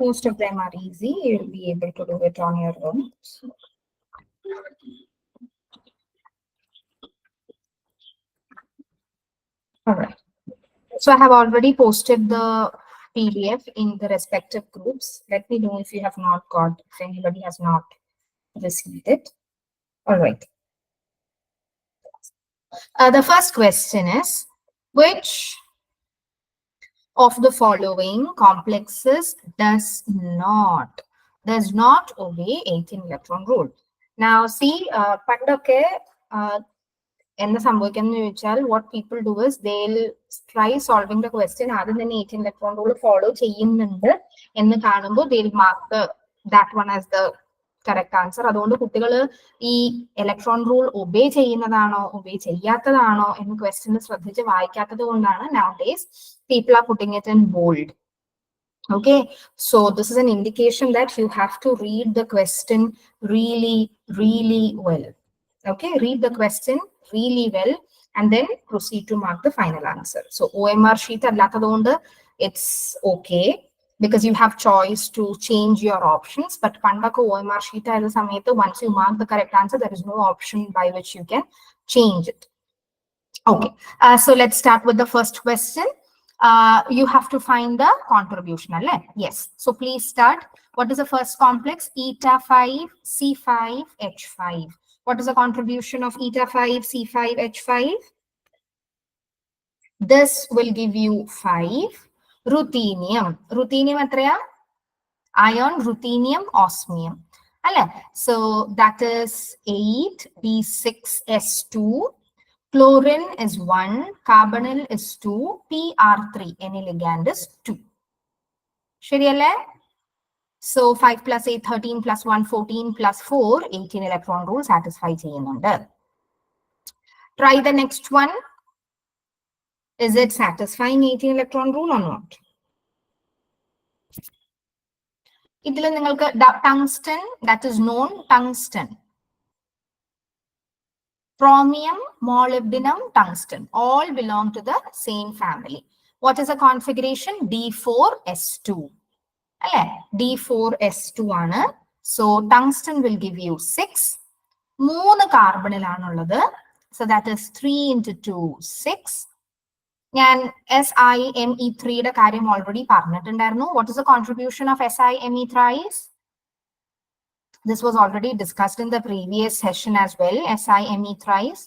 Most of them are easy. You'll be able to do it on your own. All right. So I have already posted the PDF in the respective groups. Let me know if you have not got, if anybody has not received it. All right. The first question is, which of the following complexes does not obey 18 electron rule? Now see, what people do is they'll try solving the question other than 18 electron rule follow they'll mark that one as the correct answer. അതുകൊണ്ട് കുട്ടികൾ ഈ electron rule obey ചെയ്യുന്നതാണോ obey ചെയ്യാത്തതാണോ എന്ന് question ശ്രദ്ധിച്ച് വായിക്കാത്തത് കൊണ്ടാണ് nowadays people are putting it in bold. Okay, so this is an indication that you have to read the question really well. Okay, read the question really well and then proceed to mark the final answer. So OMR sheet allathathonde it's okay because you have choice to change your options, but pandaka OMR sheet ayada samayathu once you mark the correct answer there is no option by which you can change it. Okay, so let's start with the first question. You have to find the contribution. Yes, so please start. What is the first complex? Eta 5 C5 H5. What is the contribution of eta 5 C5 H5? This will give you 5. Ruthenium atraya? Ion, ruthenium, osmium. So that is 8 B6S2. Chlorine is 1, carbonyl is 2, PR3, any ligand is 2. Shariyalle? So 5 plus 8, 13 plus 1, 14 plus 4, 18 electron rule satisfy cheyyunnundu. Try the next one. Is it satisfying 18 electron rule or not? Idile ningalku tungsten, that is known, tungsten. Chromium, molybdenum, tungsten, all belong to the same family. What is the configuration? D4S2. D4S2 aanu. So tungsten will give you 6. 3 carbonyl aanullathu. So that is 3 into 2, 6. And SiMe3 യുടെ കാര്യം already പറഞ്ഞിട്ടുണ്ടായിരുന്നു. What is the contribution of SiMe3s? This was already discussed in the previous session as well, SiMe3s.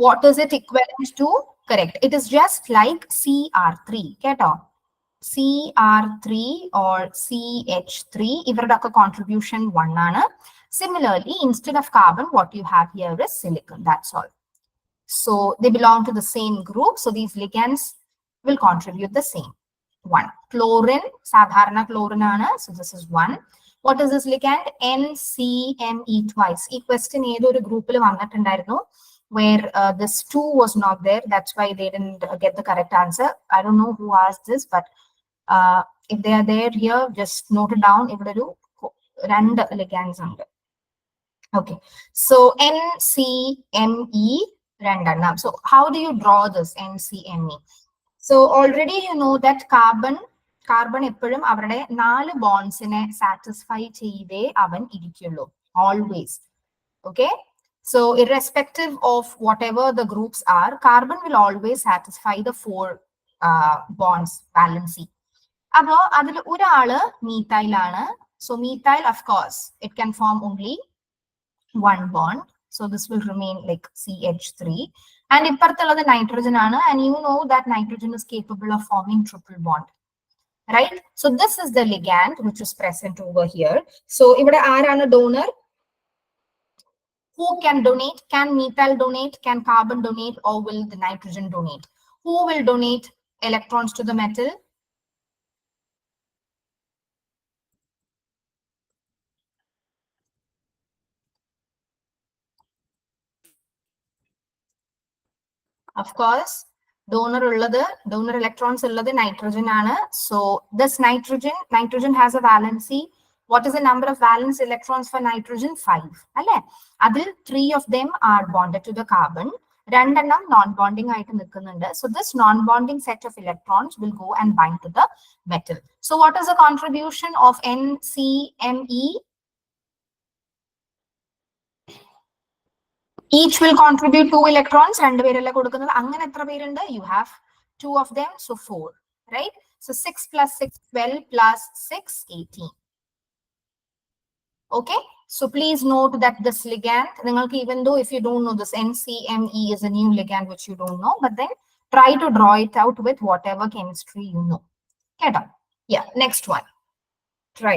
What is it equivalent to? Correct. It is just like Cr3. Keto? Cr3 or CH3, ivarude contribution 1 aanu. Similarly, instead of carbon, what you have here is silicon. That's all. So they belong to the same group. So these ligands will contribute the same. 1. Chlorine, sadharana chlorine aanu. So this is 1. What is this ligand? NCMe twice. This question is a group where this 2 was not there. That's why they didn't get the correct answer. I don't know who asked this, but if they are there here, just note it down. Rand ligands under. Okay. So NCMe random. So how do you draw this NCMe? So already you know that carbon എപ്പോഴും അവരുടെ 4 ബോൺസിനെ satisfy ചെയ്തേ അവൻ ഇരിക്കുള്ളൂ always. Okay, so irrespective of whatever the groups are, carbon will always satisfy the 4 bonds valency. Appo adil oralu methyl aanu. So methyl, of course, it can form only 1 bond. So this will remain like CH3. And ipparthulladu nitrogen aanu, and you know that nitrogen is capable of forming triple bond. Right? So this is the ligand which is present over here. So ivide aarana donor? Who can donate? Can methyl donate? Can carbon donate? Or will the nitrogen donate? Who will donate electrons to the metal? Of course, donor electrons ulladu nitrogen aanu. So this nitrogen has a valency. What is the number of valence electrons for nitrogen? 5. Adil 3 of them are bonded to the carbon. രണ്ടെണ്ണം non-bonding ആയിട്ട് നിൽക്കുന്നുണ്ട്. So this non-bonding set of electrons will go and bind to the metal. So what is the contribution of NCMe? Each will contribute 2 electrons. രണ്ട് പേരല്ലേ കൊടുക്കുന്നത്. അങ്ങനെ എത്ര പേരുണ്ട്? You have 2 of them, so 4, right? So 6 plus 6, 12 plus 6, 18. Okay, so please note that this ligand, even though if you don't know this, NCMe is a new ligand which you don't know, but then try to draw it out with whatever chemistry you know. Get on. Yeah, next one. Try.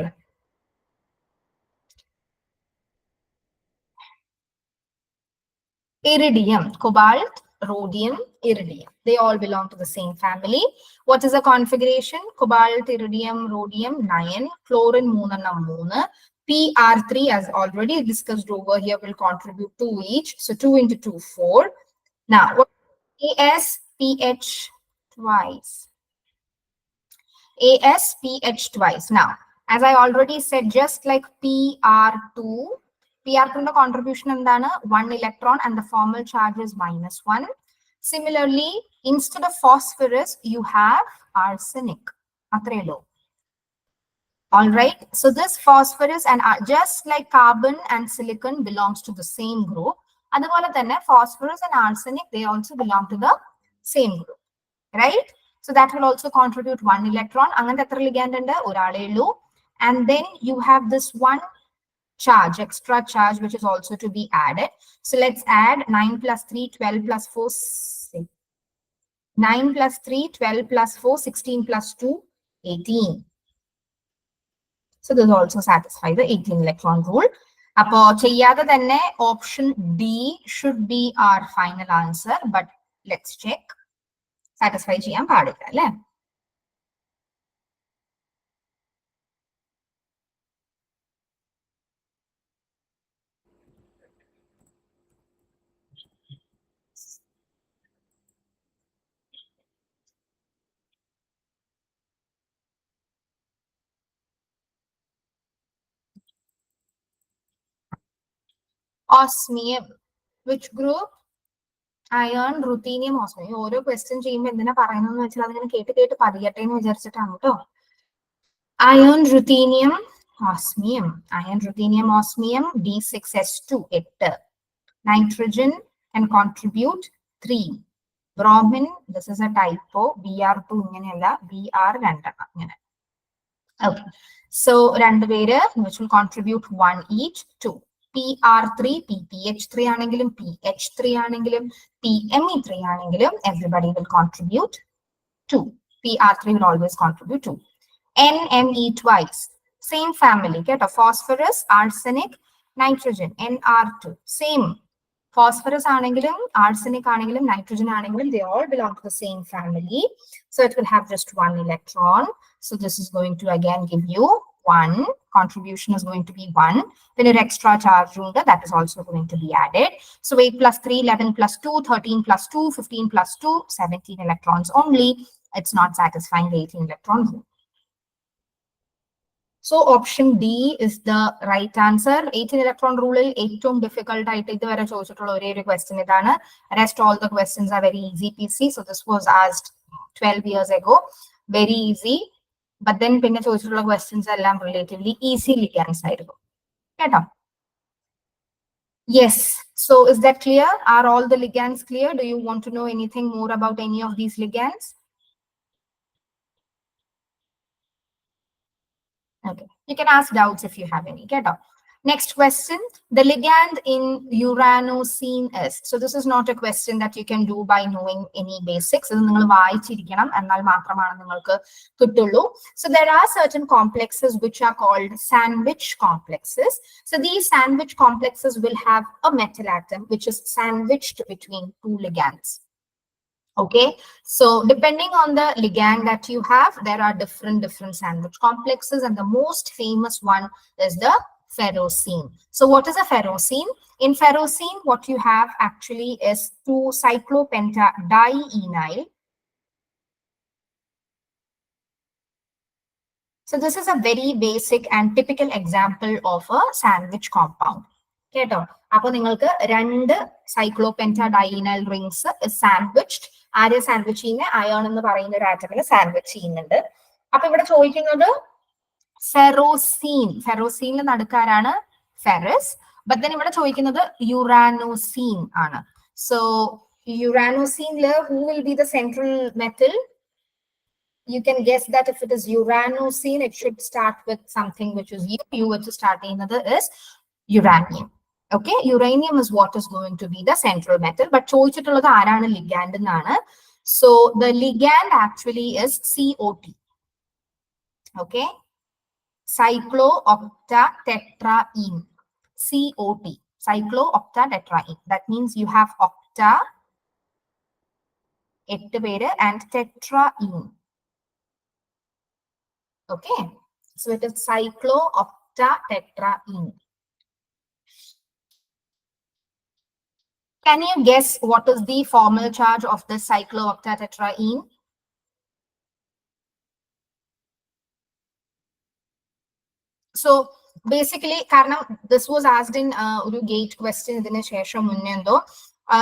Iridium, cobalt, rhodium, iridium. They all belong to the same family. What is the configuration? Cobalt, iridium, rhodium, 9. Fluorine, 3. PR3, as already discussed over here, will contribute 2 each. So 2 into 2, 4. Now, what ASPH twice. ASPH twice. Now, as I already said, just like PR2, PR2 contribution is 1 electron and the formal charge is -1. Similarly, instead of phosphorus, you have arsenic. All right. So this phosphorus and just like carbon and silicon belongs to the same group. And phosphorus and arsenic, they also belong to the same group. Right? So that will also contribute 1 electron. And then you have this one charge, extra charge, which is also to be added. So let's add 9 plus 3, 12 plus 4, 6. 9 plus 3, 12 plus 4, 16 plus 2, 18. So this also satisfies the 18 electron rule. Option D should be our final answer, but let's check. Satisfy ചെയ്യാൻ പാടില്ല അല്ലേ? Osmium. Which group? Iron, ruthenium, osmium. ഓരോ question ചെയ്യുമ്പോൾ എന്തിനാ പറയുന്നതെന്ന് വെച്ചാൽ അതിങ്ങനെ കേട്ട് പതിയട്ടെ എന്ന് വിചാരിച്ചിട്ടാണ് കേട്ടോ. Iron, ruthenium, osmium. Iron, ruthenium, osmium. D6S2, 8. Nitrogen can contribute 3. Bromine, this is a typo. Br2 ഇങ്ങനെയല്ല, Br 2. Okay. So which will contribute 1 each, 2. PR3, PPH3 ആണെങ്കിലും PH3 ആണെങ്കിലും PME3 ആണെങ്കിലും everybody will contribute 2. PR3 will always contribute 2. NME twice. Same family. Get a phosphorus, arsenic, nitrogen. Nr2. Same. Phosphorus anangilum, arsenic anangilum, nitrogen anangilum, they all belong to the same family. So it will have just 1 electron. So this is going to again give you 1. Contribution is going to be 1. Then your extra charge that is also going to be added. So 8 plus 3, 11 plus 2, 13 plus 2, 15 plus 2, 17 electrons only. It's not satisfying the 18 electron rule. So option D is the right answer. 18 electron rule ഏറ്റവും difficult ആയിട്ട് ഇതുവരെ ചോദിച്ചിട്ടുള്ള ഒരേ question ഇതാണ്. Rest all the questions are very easy PC. So this was asked 12 years ago. Very easy. But then പിന്നെ ചോദിച്ചിട്ടുള്ള questions എല്ലാം relatively easy ligands ആയിരുന്നു. കേട്ടോ? Yes. So is that clear? Are all the ligands clear? Do you want to know anything more about any of these ligands? Okay, you can ask doubts if you have any. Get up. Next question, the ligand in uranocene is. So this is not a question that you can do by knowing any basics. So there are certain complexes which are called sandwich complexes. So these sandwich complexes will have a metal atom which is sandwiched between 2 ligands. Okay, so depending on the ligand that you have, there are different sandwich complexes, and the most famous one is the ferrocene. So what is a ferrocene? In ferrocene, what you have actually is 2 cyclopentadienyl. So this is a very basic and typical example of a sandwich compound. കേട്ടോ? അപ്പൊ നിങ്ങൾക്ക് രണ്ട് cyclopentadienyl rings sandwiched. ആരെ sandwich ചെയ്യുന്നത്? Ion എന്ന് പറയുന്ന ഒരു ആറ്റമിൽ സാൻഡ്വിച്ച് ചെയ്യുന്നുണ്ട്. അപ്പൊ ഇവിടെ ചോദിക്കുന്നത് ഫെറോസീൻ. ഫെറോസീനിൽ നടുക്കാരാണ് ഫെറസ്. ബട്ട് ദെൻ ഇവിടെ ചോദിക്കുന്നത് യുറാനോസീൻ ആണ്. സോ യുറാനോസീനില് who will be the central metal? You can guess that if it is uranocene, it should start with something which is U. U which is starting with is uranium. Okay, uranium is what is going to be the central metal. But ചോദിച്ചിട്ടുള്ളത് ആരാണ് ligand എന്നാണ്. So the ligand actually is COT. Okay, cyclooctatetraene. COT, cyclooctatetraene. That means you have octa, 8 പേര്, and tetraene. Okay, so it is cyclooctatetraene. Can you guess what is the formal charge of the cyclooctatetraene? So basically, Karna, this was asked in gate question in the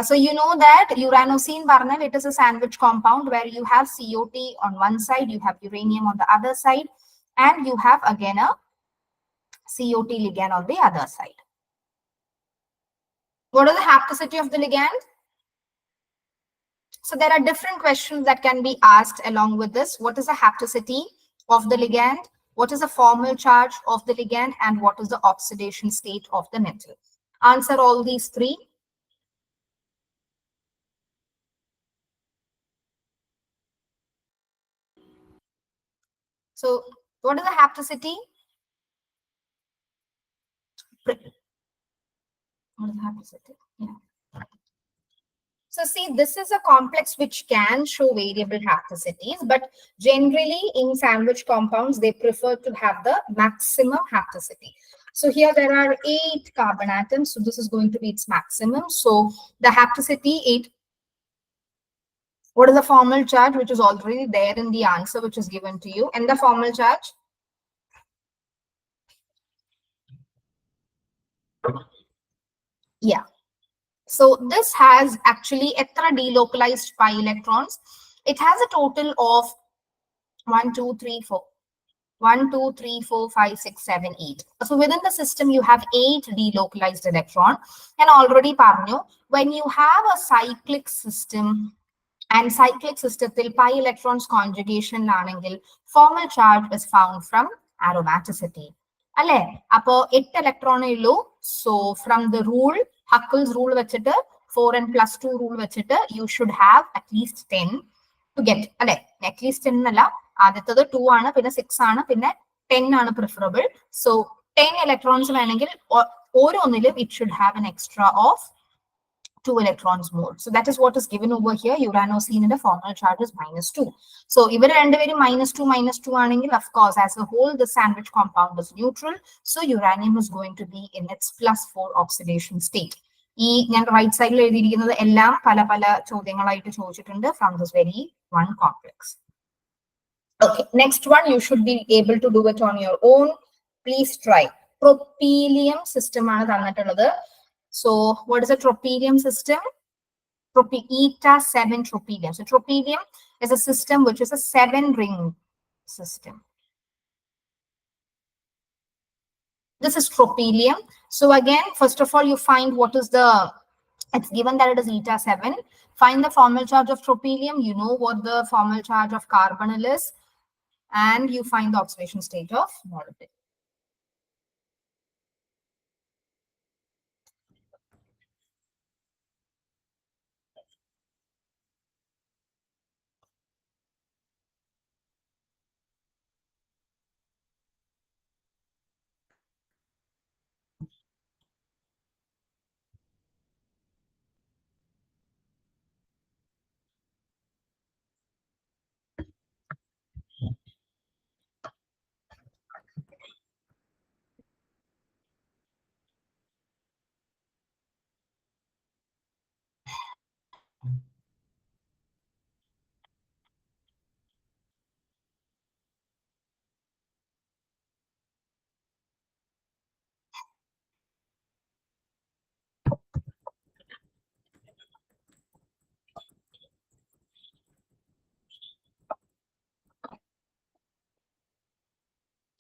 so you know that uranocene barnel, it is a sandwich compound where you have COT on one side, you have uranium on the other side, and you have again a COT ligand on the other side. What is the hapticity of the ligand? So there are different questions that can be asked along with this. What is the hapticity of the ligand? What is the formal charge of the ligand? And what is the oxidation state of the metal? Answer all these three. So what is the hapticity? What is the hapticity? Yeah. So see, this is a complex which can show variable hapticities, but generally in sandwich compounds, they prefer to have the maximum hapticity. So here there are 8 carbon atoms. So this is going to be its maximum. So the hapticity 8. What is the formal charge, which is already there in the answer, which is given to you? And the formal charge? Yeah. So this has actually extra delocalized pi electrons. It has a total of 1, 2, 3, 4. 1, 2, 3, 4, 5, 6, 7, 8. So within the system, you have 8 delocalized electrons. And already, Parno, when you have a cyclic system, and cyclic system, pi electrons conjugation lanengil, formal charge is found from aromaticity. Alle, appo 8 electron illu. So from the rule, Huckel's rule vechittu, 4 and plus 2 rule vechittu, you should have at least 10 to get. Alle, at least 10 nalla. ആദ്യത്തത് 2 ആണ്, പിന്നെ 6 ആണ്, പിന്നെ 10 ആണ് preferable. So 10 electrons വേണമെങ്കിൽ ഓരോന്നിലും it should have an extra of 2 electrons more. So that is what is given over here. Uranocene in the formal charge is -2. So even -2 -2 anengil, of course, as a whole, the sandwich compound is neutral. So uranium is going to be in its +4 oxidation state. ഈ ഞാൻ right സൈഡിൽ എഴുതിയിരിക്കുന്നത് എല്ലാം പല പല ചോദ്യങ്ങളായിട്ട് ചോദിച്ചിട്ടുണ്ട് from this very one complex. Okay, next one, you should be able to do it on your own. Please try. Tropelium system ആണ് തന്നിട്ടുള്ളത്. So what is a tropelium system? Eta 7 tropelium. So tropelium is a system which is a 7-ring system. This is tropelium. So again, first of all, you find what is the, it's given that it is eta 7. Find the formal charge of tropelium. You know what the formal charge of carbonyl is. And you find the oxidation state of molybdenum.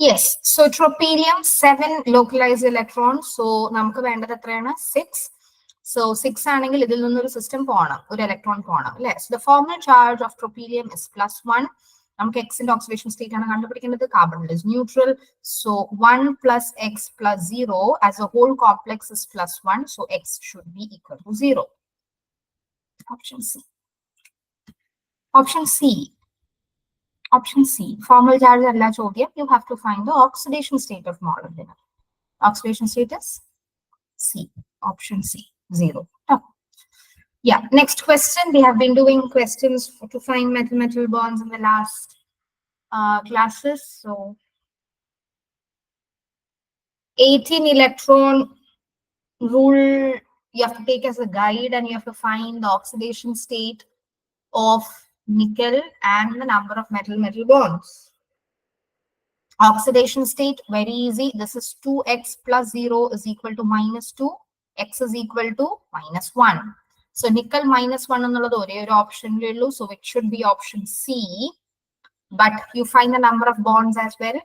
Yes, so tropelium 7 localized electrons. So നമുക്ക് വേണ്ടത് എത്രയാണ് 6. So 6 ആണെങ്കിൽ ഇതിൽ നിന്നൊരു system പോകണം, ഒരു electron പോകണം അല്ലേ. So the formal charge of tropelium is +1. നമുക്ക് എക്സിന്റെ ഓക്സിഡേഷൻ സ്റ്റേറ്റ് ആണ് കണ്ടുപിടിക്കേണ്ടത്. Carbon is neutral. So 1 plus x plus 0 as a whole complex is +1. So x should be equal to 0. Option C. Option C. Option C. Formal charge alla chodiyam. You have to find the oxidation state of molybdenum. Oxidation status C. Option C. 0. Oh. Yeah. Next question. We have been doing questions to find metal-metal bonds in the last classes. So 18 electron rule you have to take as a guide, and you have to find the oxidation state of nickel and the number of metal-metal bonds. Oxidation state, very easy. This is 2x plus 0 is equal to -2. X is equal to -1. So nickel -1 എന്നുള്ളത് ഒരേ ഒരു ഓപ്ഷനിലേ ഉള്ളൂ. So it should be option C. But you find the number of bonds as well.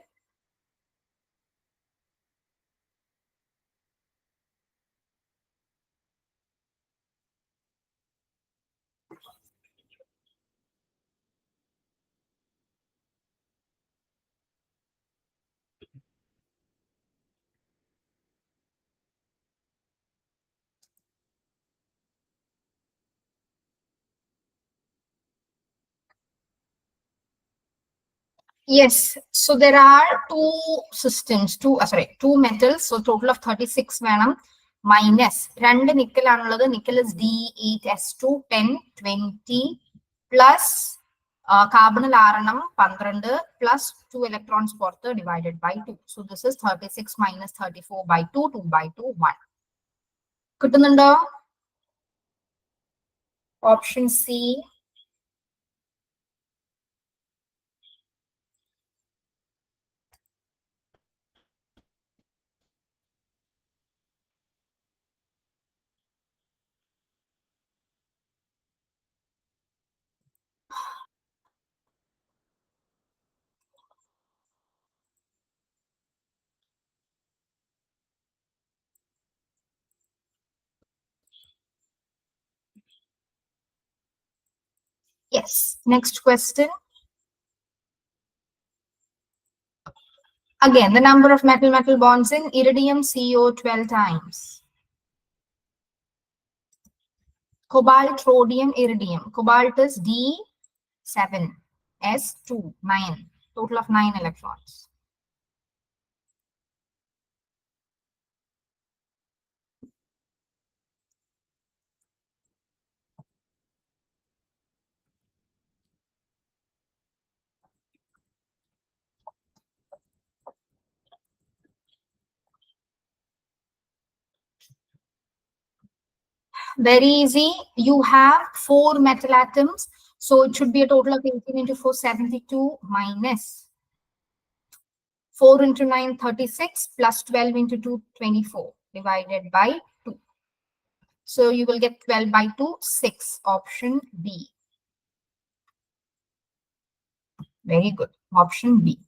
Yes, so there are two systems, two metals, so total of 36 വേണം. Minus 2 nickel ആണുള്ളത്. Nickel is D8S2 10 20 plus carbonyl ആറെണ്ണം 12 plus 2 electrons പുറത്ത് divided by 2. So this is 36 minus 34 by 2, 2 by 2, 1. കിട്ടുന്നുണ്ടോ? Option C. Yes. Next question. Again, the number of metal-metal bonds in iridium CO 12 times. Cobalt, rhodium, iridium. Cobalt is D7, S2, 9. Total of 9 electrons. Very easy. You have 4 metal atoms. So it should be a total of 18 into 4, 72 minus 4 into 9, 36 plus 12 into 2, 24 divided by 2. So you will get 12 by 2, 6. Option B. Very good. Option B.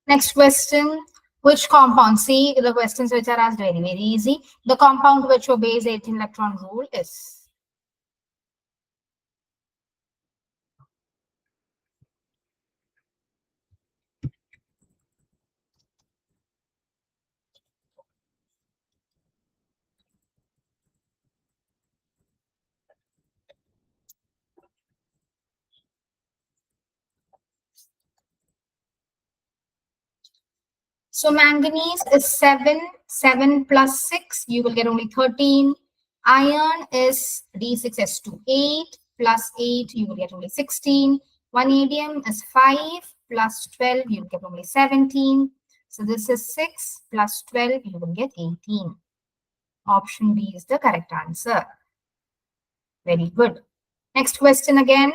Next question. Which compound? See, the questions which are asked very, very easy. The compound which obeys 18 electron rule is so manganese is 7, 7 plus 6, you will get only 13. Iron is D6S2, 8 plus 8, you will get only 16. Vanadium is 5 plus 12, you will get only 17. So this is 6 plus 12, you will get 18. Option B is the correct answer. Very good. Next question again.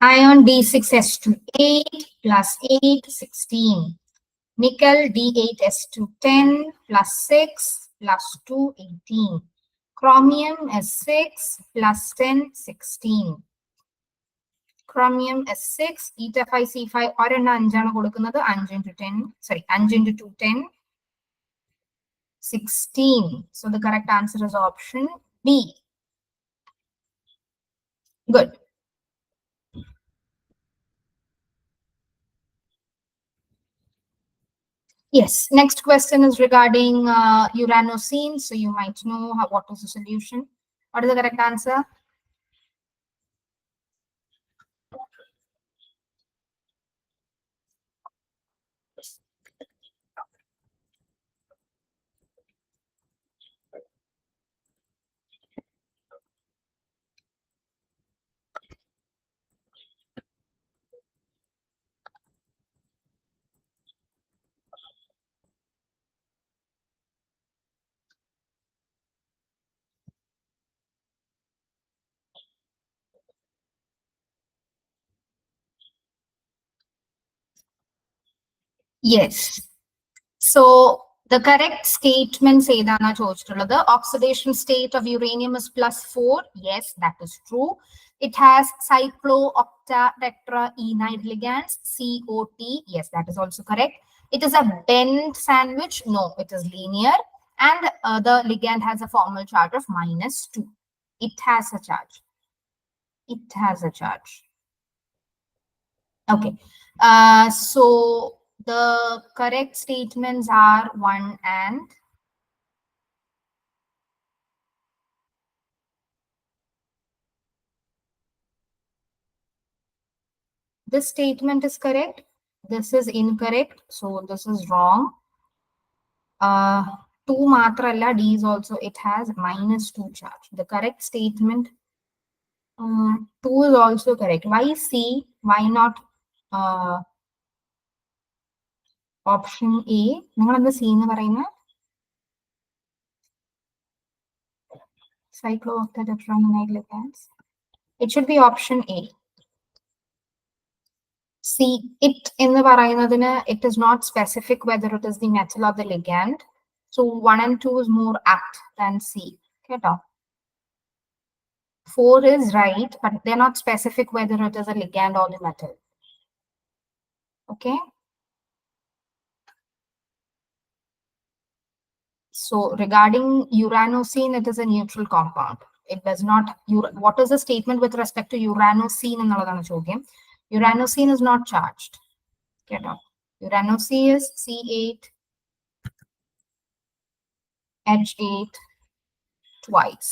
Iron D6S2 8 plus 8, 16. Nickel D8S2 10 plus 6 plus 2, 18. Chromium S6 plus 10, 16. Chromium S6, eta 5 C5, ഒരെണ്ണം 5 കൊടുക്കുന്നത് 5 into 10, sorry, 5 into 2, 10, 16. So the correct answer is option B. Good. Yes, next question is regarding uranosine. So you might know what is the solution. What is the correct answer? Yes. So the correct statement say the oxidation state of uranium is +4. Yes, that is true. It has cyclooctatetraenide ligands, COT. Yes, that is also correct. It is a bent sandwich. No, it is linear. And the ligand has a formal charge of -2. It has a charge. It has a charge. Okay. So the correct statements are 1 and this statement is correct. This is incorrect. So this is wrong. 2 matralla, D is also, it has -2 charge. The correct statement 2 is also correct. Why C? Why not option A? നിങ്ങൾ എന്താ C എന്ന് പറയുന്നത്? Cyclooctatetraenide ligands. It should be option A. See, it in the പറയുന്നതിന് it is not specific whether it is the metal or the ligand. So 1 and 2 is more apt than C. Okay, 4 is right, but they're not specific whether it is a ligand or the metal. Okay. So regarding uranosine, it is a neutral compound. It does not, what is the statement with respect to uranosine? Uranosine is not charged. Get up. Uranosine is C8, H8 twice.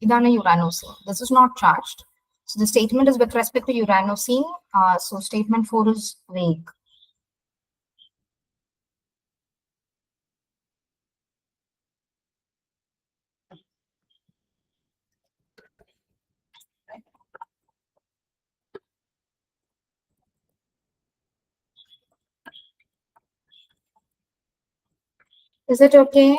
Idana uranosine. This is not charged. So the statement is with respect to uranosine. So statement 4 is vague. Is it okay?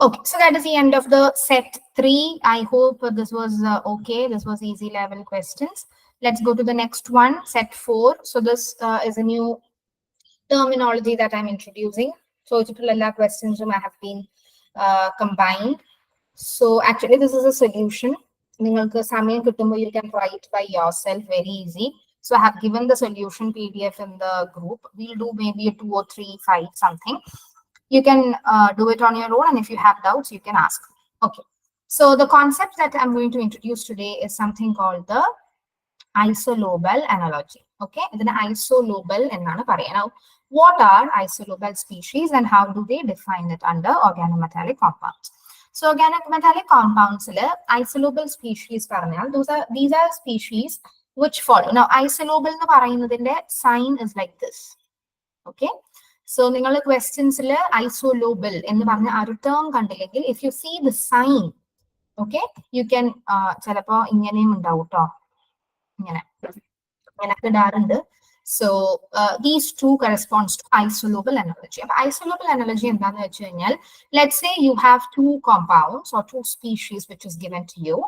Okay, so that is the end of the set 3. I hope this was okay. This was easy level questions. Let's go to the next one, set 4. So this is a new terminology that I'm introducing. ചോദിച്ചിട്ടുള്ള എല്ലാ ക്വസ്റ്റ്യൻസും I have been combined. So actually this is a solution. നിങ്ങൾക്ക് സമയം കിട്ടുമ്പോൾ you can write by yourself very easy. So I have given the solution PDF in the group. We'll do maybe a 2 or 3, 5 something. You can do it on your own, and if you have doubts, you can ask. Okay. So the concept that I'm going to introduce today is something called the isolobal analogy. Okay, then isolobal ennaanu paraya. Now, what are isolobal species and how do they define it under organometallic compounds? So organometallic compounds isolobal species paranal, these are species which follow. Now isolobal nu parayunnadinte sign is like this. Okay, so ningal questions isolobal ennu parna a term kandillenkil, if you see the sign, okay, you can chelappo inganeyum undavu ട്ടോ. So these two corresponds to isolobal analogy. Isolobal analogy, let's say you have two compounds or two species which is given to you,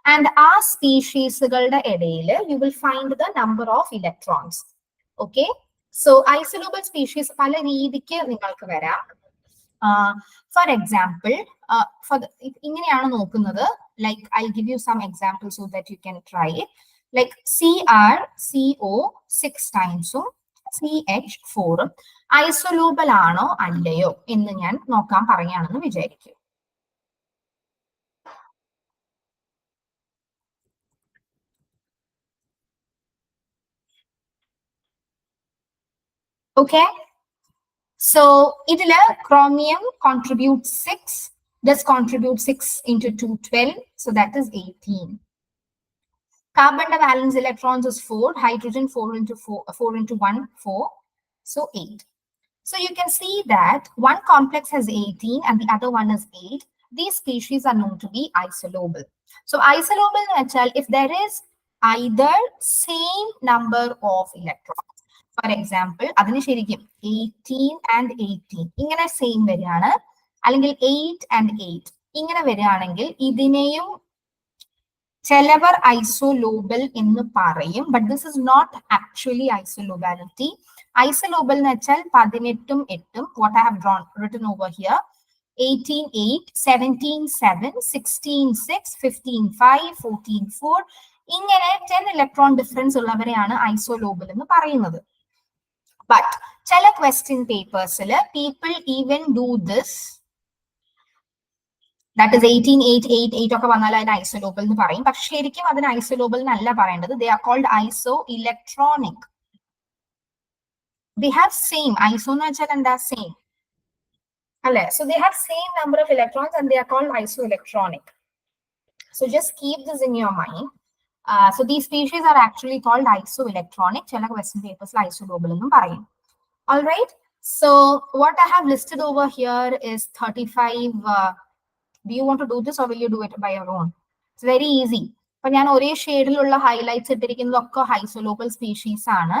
and our species you will find the number of electrons. Okay, so isolobal species pala reedikku ningalku varam. For example, for the inganeyanu nokkunnathu, like I'll give you some examples so that you can try it. Like CrCO 6 times CH4 isolobal ആണോ അല്ലയോ എന്ന് ഞാൻ നോക്കാൻ പറയുകയാണെന്ന് വിചാരിക്കും. Okay, so ഇതില് chromium contributes 6, this contributes 6 into 2 12, so that is 18. Carbon valence electrons is 4, hydrogen 4 into 4 into 1 4, so 8. So you can see that one complex has 18 and the other one is 8. These species are known to be isolobal. So isolobal metal, if there is either same number of electrons, for example, adinu sherikum 18 and 18 ingane same variyana, allengil 8 and 8 ingane variyanaengil idineyum ചിലവർ isolobal എന്ന് പറയും, but this is not actually isolobality. Isolobal എന്ന് വെച്ചാൽ 18 8, what I have written over here, 18 8, 17 7, 16 6, 15 5, 14 4, ഇങ്ങനെ 10 electron difference ഉള്ളവരെയാണ് isolobal എന്ന് പറയുന്നത്. But ചില question papersൽ people even do this, that is 18 8 8 8 ഒക്കെ വന്നാൽ അതിന് isolobal എന്ന് പറയും. പക്ഷെ ശരിക്കും അതിന് isolobal എന്നല്ല പറയേണ്ടത്. They are called isoelectronic. They have same, iso എന്ന് വെച്ചാൽ എന്താ same അല്ലേ, so they have same number of electrons and they are called isoelectronic. So just keep this in your mind. So these species are actually called isoelectronic. ചില question papers isolobal എന്നും പറയും. All right, so what I have listed over here is 35. Do you want to do this or will you do it by your own? It's very easy. But ഞാൻ ഒരേ ഷെയ്ഡിലുള്ള highlights ഇട്ടിരിക്കുന്നതൊക്കെ isolobal species ആണ്.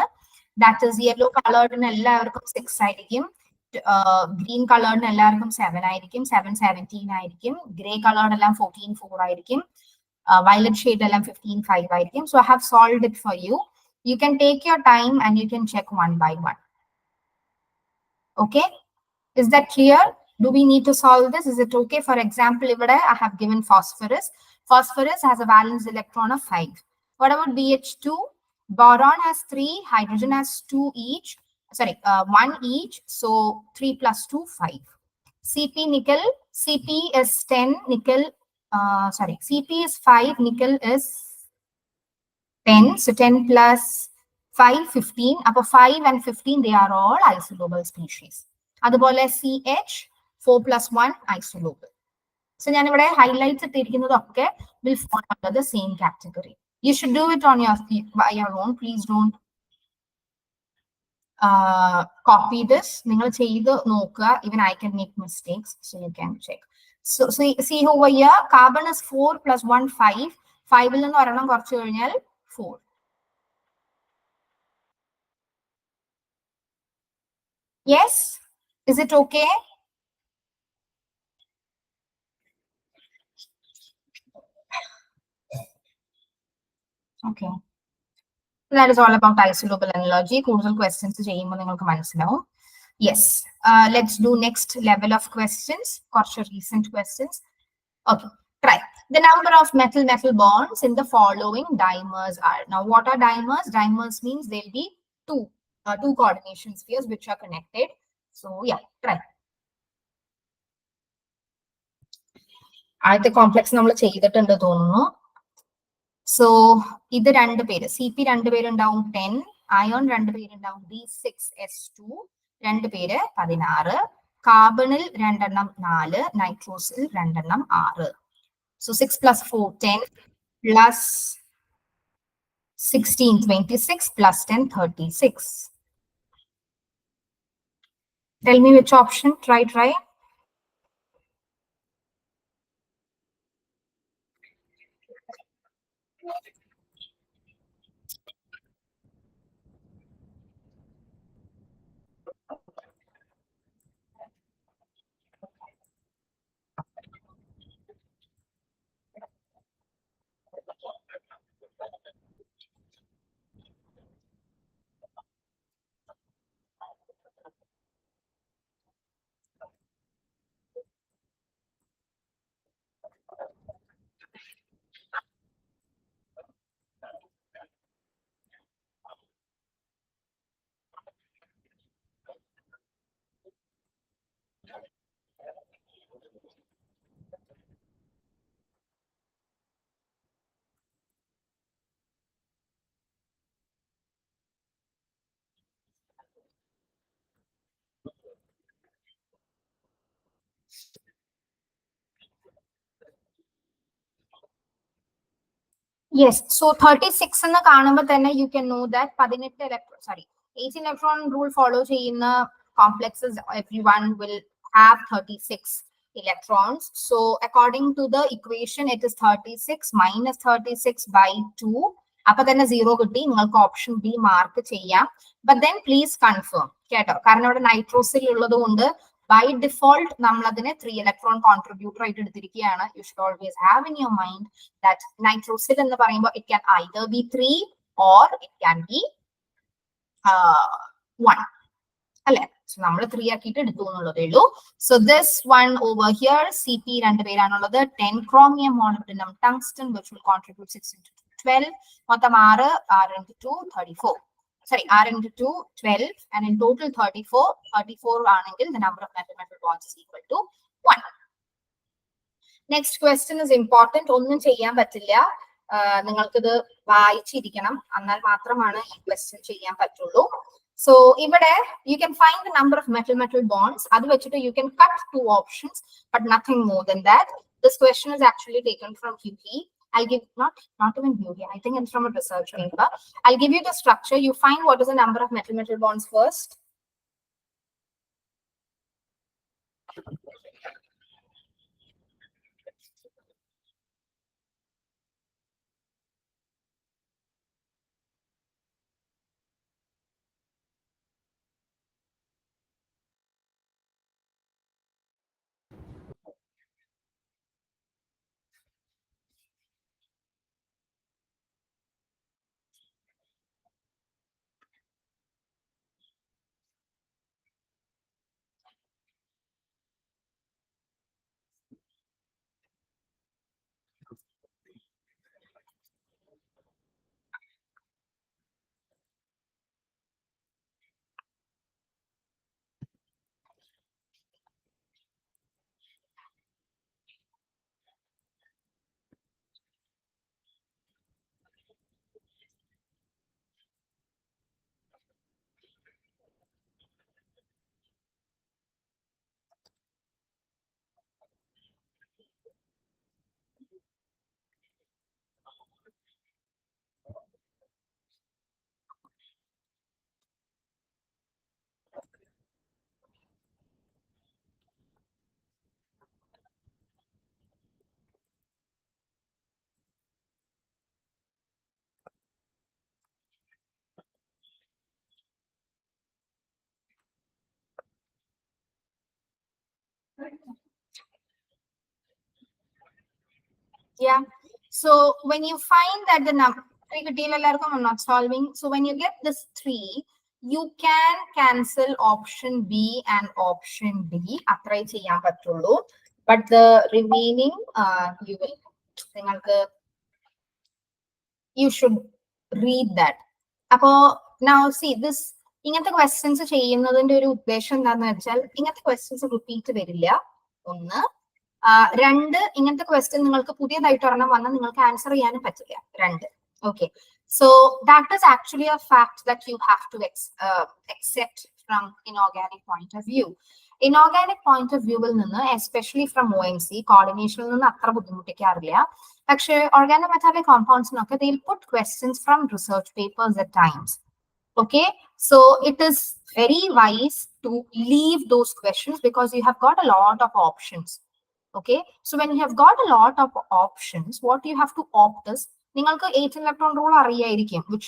That is yellow colored എല്ലാവർക്കും 6 ആയിരിക്കും, green colored എല്ലാവർക്കും 7 ആയിരിക്കും, 7 17 ആയിരിക്കും, grey colored എല്ലാം 14 4 ആയിരിക്കും, violet shade എല്ലാം 15 5 ആയിരിക്കും. So I have solved it for you. You can take your time and you can check one by one. Okay, is that clear? Do we need to solve this? Is it okay? For example, I have given phosphorus. Phosphorus has a valence electron of 5. What about BH2? Boron has 3, hydrogen has 2 each. Sorry, 1 each. So 3 plus 2, 5. Cp nickel, Cp is 10, nickel, Cp is 5, nickel is 10. So 10 plus 5, 15. Upper 5 and 15, they are all isolobal species. അതുപോലെ CH 4 plus 1 isolobal. So ഞാൻ ഇവിടെ highlights ഇട്ടിരിക്കുന്നതൊക്കെ will fall under the same category. You should do it on by your own. Please don't copy this. നിങ്ങൾ ചെയ്ത് നോക്കുക. Even I can make mistakes, so you can check. So see over here, carbon is 4 plus 1 5. 5 ൽ നിന്ന് ഒരെണ്ണം കുറച്ച് കഴിഞ്ഞാൽ 4. Yes, is it okay? Okay. That is all about isolobal analogy. കൂടുതൽ questions ചെയ്യുമ്പോൾ നിങ്ങൾക്ക് മനസ്സിലാവും. Yes. Let's do next level of questions. കുറച്ച് recent questions. Okay. Try. The number of metal-metal bonds in the following dimers are. Now, what are dimers? Dimers means there'll be two coordination spheres which are connected. So, yeah, try. ആദ്യത്തെ complex നമ്മൾ ചെയ്തിട്ടുണ്ട് തോന്നുന്നു. So ഇത് രണ്ടുപേര് CP രണ്ടുപേരുണ്ടാവും 10, ion രണ്ടുപേരുണ്ടാവും D6S2 രണ്ടുപേര് 16, കാർബണിൽ രണ്ടെണ്ണം 4, nitrosyl രണ്ടെണ്ണം 6. So 6 plus 4, 10 plus 16, 26 plus 10, 36. Tell me which option. Try. Yes, so 36 എന്ന് കാണുമ്പോൾ തന്നെ you can know that 18 electron rule follow ചെയ്യുന്ന complexes everyone will have 36 electrons. So according to the equation it is 36 minus 36 by 2. അപ്പൊ തന്നെ 0 കിട്ടി. നിങ്ങൾക്ക് option B mark ചെയ്യാം. But then please confirm കേട്ടോ, കാരണം ഇവിടെ നൈട്രോസിൽ ഉള്ളത് കൊണ്ട് by default നമ്മൾ അതിനെ 3 electron contributor ആയിട്ട് എടുത്തിരിക്കുകയാണ്. You should always have in your mind that nitrosil എന്ന് പറയുമ്പോൾ it can either be 3 or it can be 1 അല്ലെ. സോ നമ്മൾ 3 ആക്കിയിട്ട് എടുത്തു എന്നുള്ളതേ ഉള്ളൂ. So this one over here CP രണ്ടുപേരാണുള്ളത്. 10 chromium molybdenum tungsten which will contribute 6 into 12. മൊത്തം 6 into 2 34. Sorry, R into 2, 12, and in total 34. 34 ആണെങ്കിൽ the number of metal bonds is equal to 1. Next question is important. ഒന്നും ചെയ്യാൻ പറ്റില്ല. നിങ്ങൾക്കിത് വായിച്ചിരിക്കണം, എന്നാൽ മാത്രമാണ് ഈ question ചെയ്യാൻ പറ്റുള്ളൂ. So ഇവിടെ you can find the number of metal bonds. അത് വെച്ചിട്ട് you can cut 2 options, but nothing more than that. This question is actually taken from QP. I'll give not even here. I think it's from a research paper. I'll give you the structure. You find what is the number of metal bonds first. Yeah. So when you find that the number, I'm not solving. So when you get this 3, you can cancel option B and option D. അത്രേ ചെയ്യാൻ പറ്റുള്ളൂ. But the remaining, you will, നിങ്ങൾക്ക് you should read that. അപ്പോ now see this, ഇങ്ങനത്തെ questions ചെയ്യുന്നതിന്റെ ഒരു ഉദ്ദേശം എന്താന്ന് വെച്ചാൽ ഇങ്ങനത്തെ ക്വസ്റ്റ്യൻസ് റിപ്പീറ്റ് വരില്ല. ഒന്ന്, രണ്ട്, ഇങ്ങനത്തെ ക്വസ്റ്റ്യൻ നിങ്ങൾക്ക് പുതിയതായിട്ട് ഒരെണ്ണം വന്നാൽ നിങ്ങൾക്ക് ആൻസർ ചെയ്യാനും പറ്റില്ല. രണ്ട്. Okay, so that is actually a fact that you have to accept from inorganic point of view. Inorganic point of view will നിന്ന്, especially from OMC coordination നിന്ന് അത്ര ബുദ്ധിമുട്ടിക്കാറില്ല. പക്ഷേ organometallic compounds നൊക്കെ they'll put questions from research papers at times. Okay, so it is very wise to leave those questions because you have got a lot of options. Okay, so when you have got a lot of options, what you have to opt is, നിങ്ങൾക്ക് 8 electron rule അറിയായിരിക്കും, which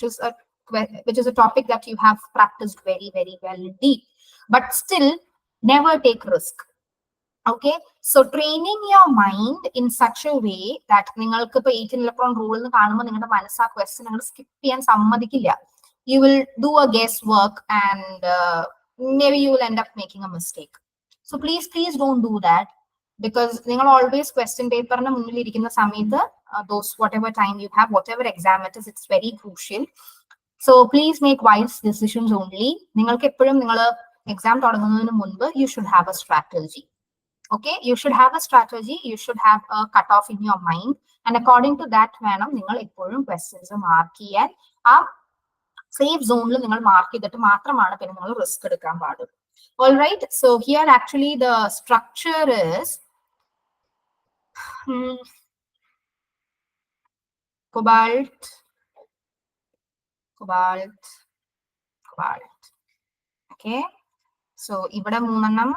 is a topic that you have practiced very, very well indeed. But still, never take risk. Okay, so training your mind in such a way that നിങ്ങൾക്ക് ഇപ്പോൾ 8 electron rule എന്ന് കാണുമ്പോൾ നിങ്ങളുടെ മനസ്സ് ആ question നിങ്ങൾ skip ചെയ്യാൻ സമ്മതിക്കില്ല. You will do a guesswork and maybe you will end up making a mistake. So please don't do that, because നിങ്ങൾ always question paper-ന് മുന്നിൽ ഇരിക്കുന്ന സമയത്ത് those whatever time you have, whatever exam it is, it's very crucial. So please make wise decisions only. നിങ്ങൾക്ക് എപ്പോഴും നിങ്ങൾ exam തുടങ്ങുന്നതിന് മുൻപ് you should have a strategy. Okay, you should have a strategy, you should have a cutoff in your mind, and according to that വേണം നിങ്ങൾ എപ്പോഴും questions mark ചെയ്യാൻ. ആ സേഫ് സോണിൽ നിങ്ങൾ മാർക്ക് ചെയ്തിട്ട് മാത്രമാണ് പിന്നെ നിങ്ങൾ റിസ്ക് എടുക്കാൻ പാടുള്ളൂ. All right, so here actually the structure is cobalt, cobalt, cobalt. Okay, so ഇവിടെ മൂന്നെണ്ണം,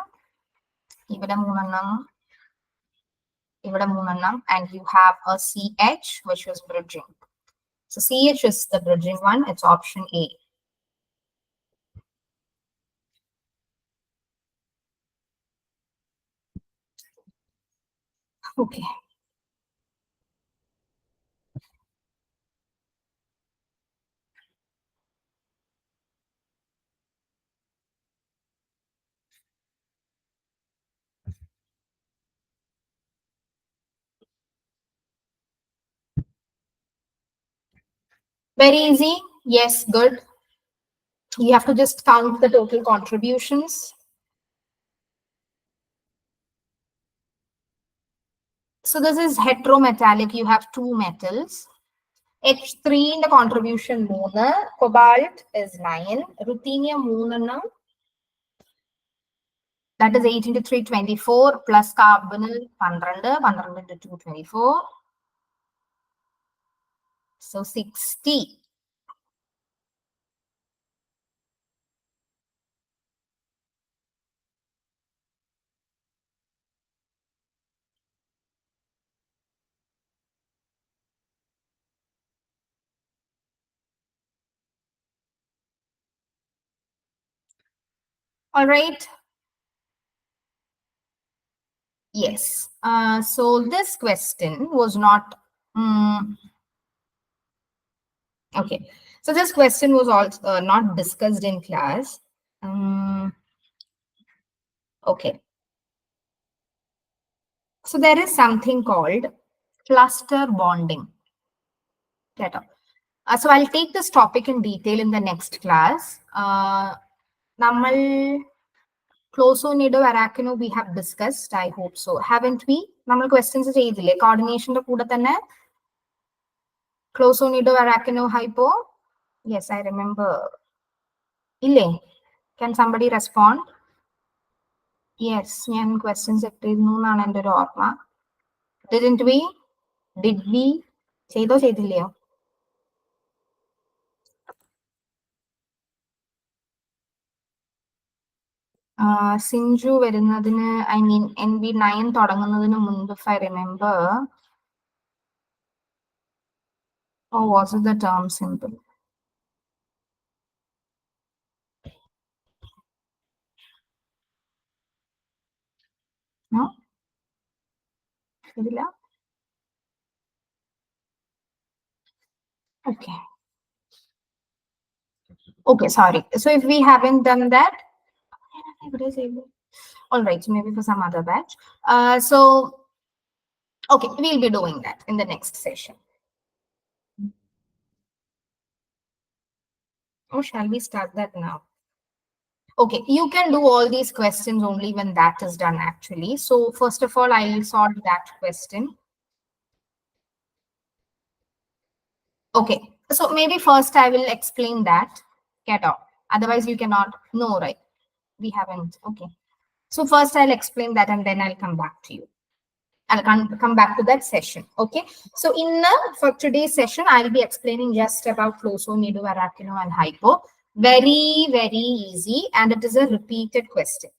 ഇവിടെ മൂന്നെണ്ണം, ഇവിടെ മൂന്നെണ്ണം, and you have a CH which was bridging. So CH is the bridging one, it's option A. Okay. Very easy. Yes, good. You have to just count the total contributions. So this is heterometallic. You have two metals. H3 in the contribution 3, cobalt is 9, ruthenium 3, that is 8 into 3, 24, plus carbonyl 12, 12 into 2, 24. So 60. All right. Yes. So this question was not. Okay. So this question was also not discussed in class. Okay. So there is something called cluster bonding. So I'll take this topic in detail in the next class. Namal closonido arachino we have discussed. I hope so. Haven't we? Namal questions ചെയ്തില്ലേ coordination കൂടെ തന്നെ closonido arachino hypo. Yes, I remember. ഇല്ലേ? Can somebody respond? Yes, ഞാൻ questions ഇട്ടിരുന്നു എന്നാണ് എൻ്റെ ഒരു ഓർമ്മ. Didn't we? Did we? ചെയ്തോ ചെയ്തില്ലയോ? Sinju വരുന്നതിന്, I mean NB9 തുടങ്ങുന്നതിന് മുൻപ്, if I remember. Or was it the term simple? No? Okay. Okay, sorry. So if we haven't done that, all right, so maybe for some other batch. So, okay, we'll be doing that in the next session. Or shall we start that now? Okay, you can do all these questions only when that is done actually. So first of all, I'll solve that question. Okay, so maybe first I will explain that. Get out. Otherwise you cannot know, right? We haven't. Okay. So first I'll explain that and then I'll come back to you. I'll come back to that session. Okay. So for today's session, I'll be explaining just about floso, nido, arachino, and hypo. Very, very easy. And it is a repeated question.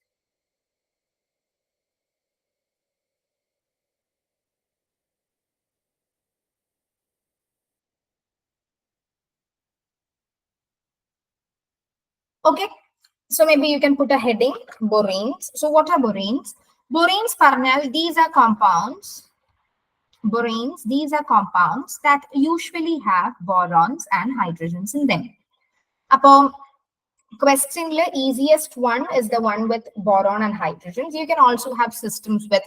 Okay. So maybe you can put a heading, boranes. So what are boranes? Boranes, parnal, these are compounds. Boranes, these are compounds that usually have borons and hydrogens in them. Upon question, the easiest one is the one with boron and hydrogens. You can also have systems with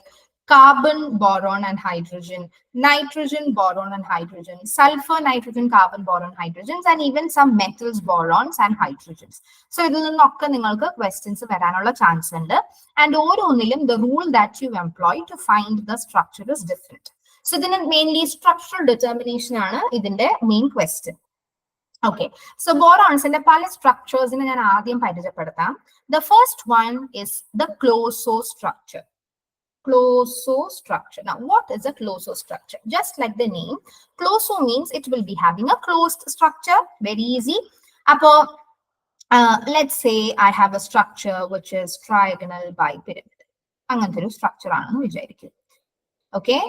carbon, boron, and hydrogen, nitrogen, boron, and hydrogen, sulfur, nitrogen, carbon, boron, hydrogens, and even some metals, borons, and hydrogens. So, ഇതിൽ നിന്നൊക്കെ നിങ്ങൾക്ക് questions വരാനുള്ള chance ഉണ്ട്. And ഓരോന്നിലും the rule that you employ to find the structure is different. So, ഇതിന് mainly structural determination ആണ് ഇതിന്റെ main question. Okay, so borons in the pala structures in an ആദ്യം പരിചയപ്പെടുത്താം. The first one is the closo structure. Closo structure. Now, what is a closo structure? Just like the name, closo means it will be having a closed structure. Very easy. Let's say I have a structure which is trigonal bipyramid. അങ്ങനത്തെ ഒരു structure ആണെന്ന് വിചാരിക്കും. Okay.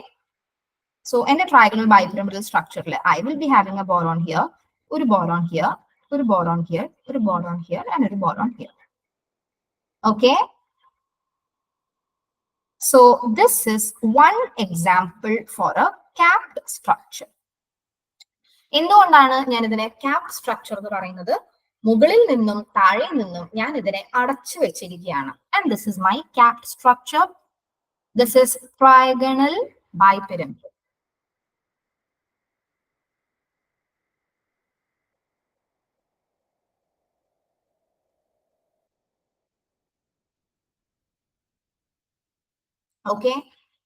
So in a trigonal bipyramidal structure, I will be having a boron here, ഒരു boron here, ഒരു boron here, ഒരു boron here, and ഒരു boron here. Okay. So this is one example for a capped structure. എന്തുകൊണ്ടാണ് ഞാൻ ഇതിനെ capped structure എന്ന് പറയുന്നത്? മുകളിൽ നിന്നും താഴെ നിന്നും ഞാൻ ഇതിനെ അടച്ചു വെച്ചിരിക്കുകയാണ്. And this is my capped structure. This is trigonal bipyramid. Okay.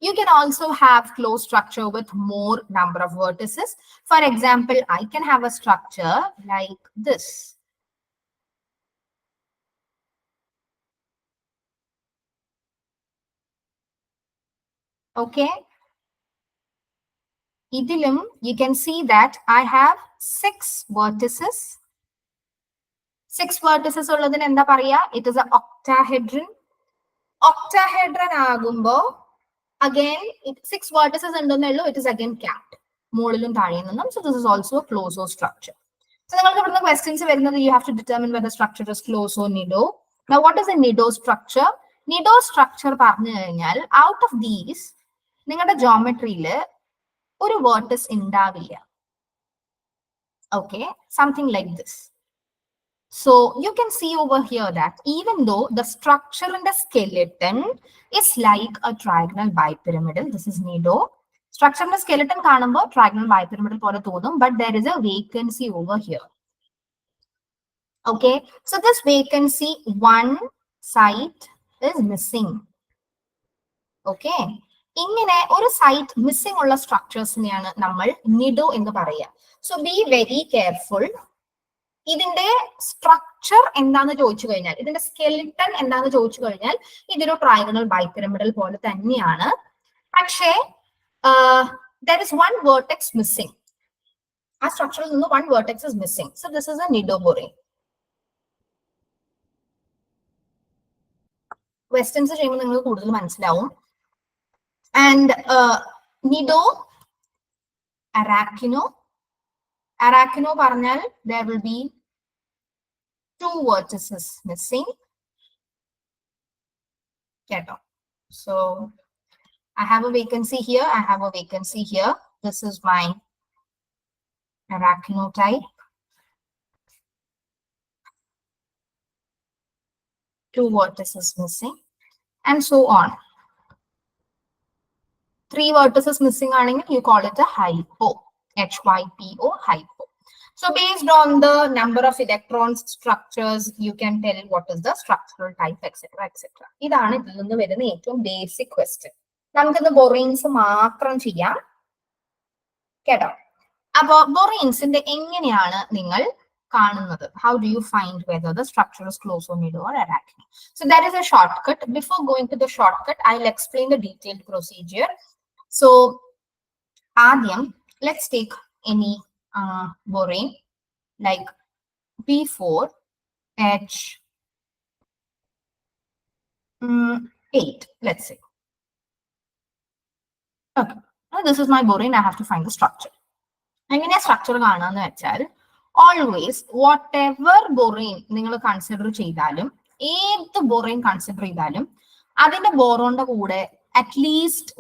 You can also have closed structure with more number of vertices. For example, I can have a structure like this. Okay. Idilum, you can see that I have 6 vertices. 6 vertices ulladine enda paraya? It is an octahedron. Octahedron agumbo, again, 6 vertices undonnallo, it is again capped. Modilum thayenannum. So this is also a closo structure. So the questions you have to determine whether structure is close or nido. Now, what is a nido structure? Nido structure out of these, നിങ്ങളുടെ geometry ഒരു vertex ഉണ്ടാവില്ല. Okay, something like this. So you can see over here that even though the structure in the skeleton is like a trigonal bipyramidal, this is nido. Structure in the skeleton കാണുമ്പോൾ trigonal bipyramidal പോലെ തോന്നും, but there is a vacancy over here. Okay, so this vacancy, one site is missing. Okay, ഇങ്ങനെ ഒരു site missing ഉള്ള സ്ട്രക്ചേഴ്സിനെയാണ് നമ്മൾ നിഡോ എന്ന് പറയുക. So be very careful. ഇതിന്റെ സ്ട്രക്ചർ എന്താന്ന് ചോദിച്ചു കഴിഞ്ഞാൽ, ഇതിന്റെ സ്കെലിട്ടൺ എന്താന്ന് ചോദിച്ചു കഴിഞ്ഞാൽ, ഇതൊരു ട്രൈഗണൽ ബൈപിരമിഡൽ പോലെ തന്നെയാണ്. പക്ഷേ there is one vertex missing. ആ സ്ട്രക്ചറിൽ നിന്ന് one vertex is missing. So this is a nidoborane. Questions ചെയ്യുമ്പോൾ നിങ്ങൾക്ക് കൂടുതൽ മനസ്സിലാവും. And nido, arachino. Arachino പറഞ്ഞാൽ there will be 2 vertices missing. So I have a vacancy here, I have a vacancy here. This is my arachino type. 2 vertices missing, and so on. 3 vertices missing, you call it a hypo, HYPO, hypo. So based on the number of electrons, structures, you can tell what is the structural type, etc. etc. This is the basic question. നമുക്കിന്ന് ബൊറീൻസ് മാത്രം ചെയ്യാം കേട്ടോ. അപ്പൊ ബൊറീൻസിന്റെ എങ്ങനെയാണ് നിങ്ങൾ കാണുന്നത്? How do you find whether the structure is closomid or arachne? So there is a shortcut. Before going to the shortcut, I'll explain the detailed procedure. So ആദ്യം, let's take any borane like B4H8, let's say. Okay, now this is my borane. I have to find the structure. എങ്ങനെയാ structure കാണാന്ന് വെച്ചാൽ, always what ever ബൊറൈൻ നിങ്ങൾ consider ചെയ്താലും, ഏത് ബൊറൈൻ consider ചെയ്താലും അതിന്റെ ബോറോണിന്റെ കൂടെ അറ്റ്ലീസ്റ്റ്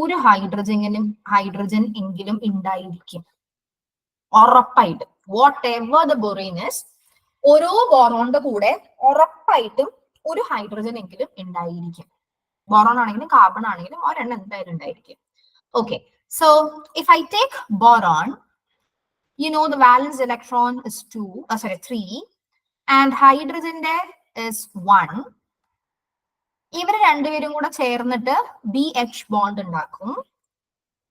ഒരു ഹൈഡ്രജൻ എങ്കിലും ഉണ്ടായിരിക്കും, ഉറപ്പായിട്ടും. വാട്ട് എവർ ദ ബൊറൈൻ ഇസ്, ഓരോ ബോറോണിന്റെ കൂടെ ഉറപ്പായിട്ടും ഒരു ഹൈഡ്രജൻ എങ്കിലും ഉണ്ടായിരിക്കും. ബോറോൺ ആണെങ്കിലും കാർബൺ ആണെങ്കിലും ഒരെണ്ണം എന്തായാലും ഉണ്ടായിരിക്കും. Okay, so if I take boron, you know the valence electron is 3, and hydrogen there is 1. ഇവർ രണ്ടുപേരും കൂടെ ചേർന്നിട്ട് BH bond ഉണ്ടാക്കും.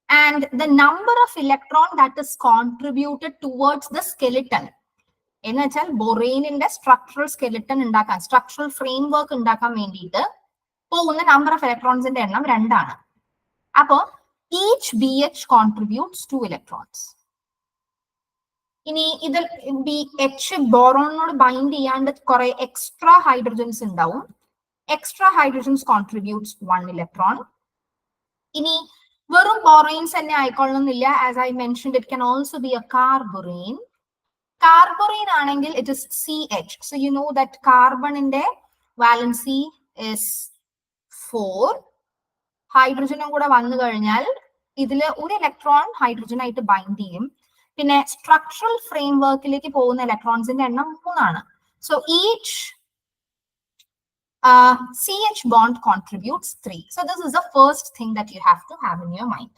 And the number of electron that is contributed towards the skeleton, എന്ന് വെച്ചാൽ ബൊറൈനിന്റെ സ്ട്രക്ചറൽ സ്കെലിട്ടൺ ഉണ്ടാക്കാൻ, structural frame work ഉണ്ടാക്കാൻ വേണ്ടിയിട്ട് പോകുന്ന നമ്പർ ഓഫ് ഇലക്ട്രോൺസിന്റെ എണ്ണം 2 ആണ്. അപ്പോ each BH contributes 2 electrons. ഇനി ഇതിൽ BH ബോറോണിനോട് ബൈൻഡ് ചെയ്യാണ്ട് കുറെ എക്സ്ട്രാ ഹൈഡ്രജൻസ് ഉണ്ടാവും. Extra hydrogens contributes 1 electron. ഇനി വെറും ബോറൈൻസ് തന്നെ ആയിക്കൊള്ളണമെന്നില്ല. As I mentioned, it can also be a carborane. Carborane ആണെങ്കിൽ it is CH. So you know that കാർബണിന്റെ വാലൻസി ഇസ് 4. ഹൈഡ്രജനും കൂടെ വന്നു കഴിഞ്ഞാൽ ഇതില് ഒരു ഇലക്ട്രോൺ ഹൈഡ്രജൻ ആയിട്ട് ബൈൻഡ് ചെയ്യും. പിന്നെ സ്ട്രക്ചറൽ ഫ്രെയിം വർക്കിലേക്ക് പോകുന്ന ഇലക്ട്രോൺസിന്റെ എണ്ണം 3 ആണ്. So each CH bond contributes 3. So this is the first thing that you have to have in your mind.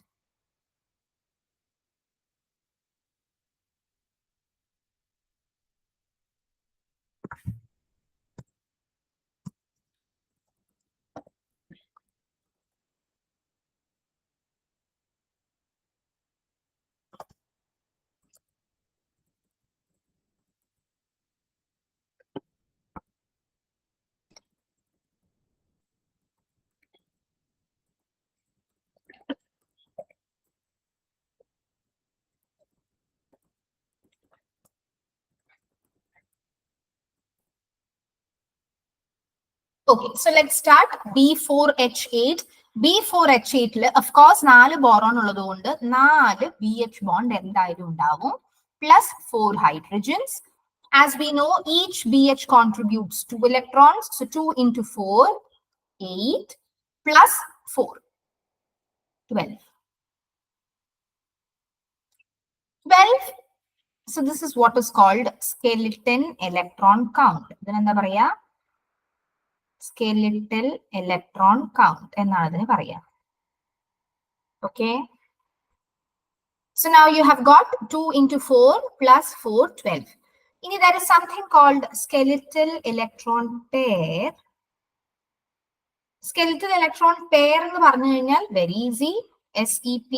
Okay, so let's start. B4H8. B4H8 of course 4 boron ഉള്ളതുകൊണ്ട് 4 BH bond എന്തായാലും ഉണ്ടാവും, plus 4 hydrogens. As we know, each BH contributes 2 electrons. So 2 into 4, 8, plus 4, 12. 12. So this is what is called skeleton electron count. Then എന്താ പറയാ? Skeletal electron count എന്നാണ് അതിന് പറയാ. Okay. So now you have got 2 into 4 plus 4, 12. There is something called skeletal electron pair. Skeletal electron pair എന്ന് പറഞ്ഞു കഴിഞ്ഞാൽ very easy. SEP.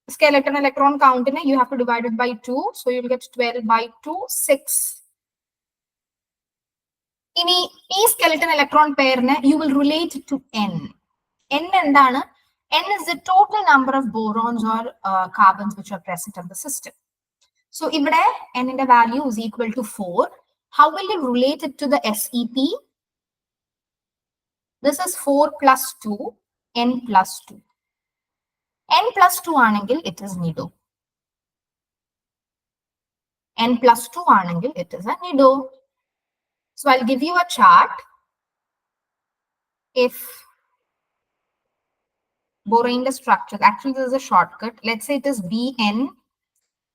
Skeleton electron count you have to divide it by 2. So you'll get 12 by 2, 6. ഇനി ഈ skeleton electron pair you will relate to N. N എന്താണ്? N is the total number of borons or carbons which are present in the system. So ഇവിടെ N in the value is equal to 4. How will you relate it to the SEP? This is 4 plus 2, N plus 2. N plus 2 ആണെങ്കിൽ it is nido. N plus 2 ആണെങ്കിൽ it is a nido. So I'll give you a chart. If borane structure, actually this is a shortcut. Let's say it is BN